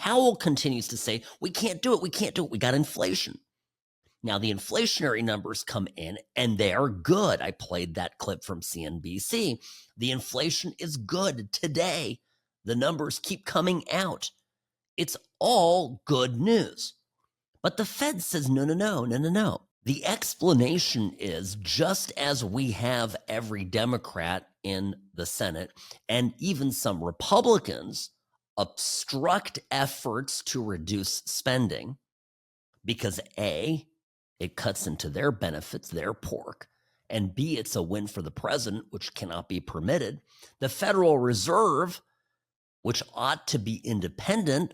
Powell continues to say, we can't do it. We can't do it. We got inflation. Now, the inflationary numbers come in and they are good. I played that clip from CNBC. The inflation is good today. The numbers keep coming out. It's all good news. But the Fed says, no. The explanation is just as we have every Democrat in the Senate and even some Republicans obstruct efforts to reduce spending because A, it cuts into their benefits, their pork, and B, it's a win for the president, which cannot be permitted. The Federal Reserve, which ought to be independent,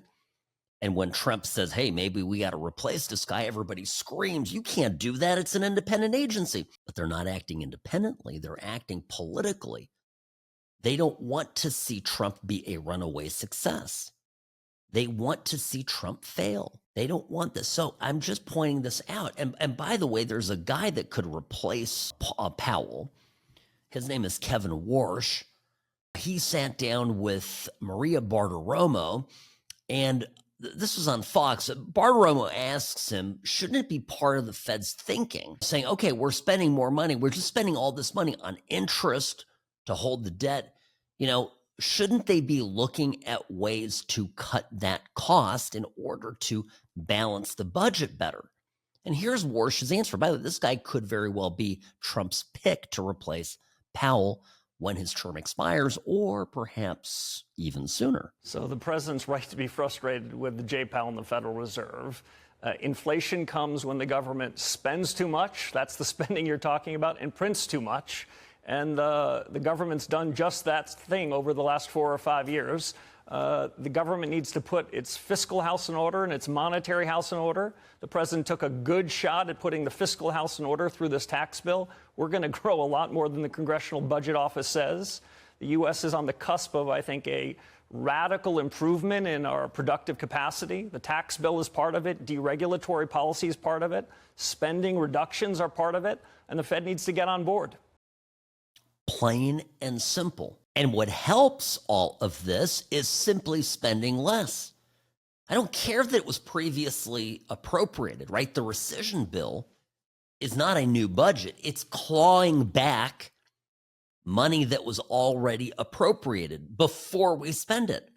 and when Trump says, hey, maybe we got to replace this guy, everybody screams, you can't do that. It's an independent agency. But they're not acting independently. They're acting politically. They don't want to see Trump be a runaway success. They want to see Trump fail. They don't want this. So I'm just pointing this out. And by the way, there's a guy that could replace Powell. His name is Kevin Warsh. He sat down with Maria Bartiromo, and this was on Fox. Bartiromo asks him, shouldn't it be part of the Fed's thinking? Saying, okay, we're spending more money. We're just spending all this money on interest to hold the debt. Shouldn't they be looking at ways to cut that cost in order to balance the budget better? And here's Warsh's answer. By the way, this guy could very well be Trump's pick to replace Powell when his term expires, or perhaps even sooner. So the president's right to be frustrated with Jay Powell and the Federal Reserve. Inflation comes when the government spends too much. That's the spending you're talking about, and prints too much. And the government's done just that thing over the last 4 or 5 years. The government needs to put its fiscal house in order and its monetary house in order. The president took a good shot at putting the fiscal house in order through this tax bill. We're going to grow a lot more than the Congressional Budget Office says. The U.S. is on the cusp of, I think, a radical improvement in our productive capacity. The tax bill is part of it. Deregulatory policy is part of it. Spending reductions are part of it. And the Fed needs to get on board. Plain and simple. And what helps all of this is simply spending less. I don't care that it was previously appropriated, right? The rescission bill is not a new budget. It's clawing back money that was already appropriated before we spend it.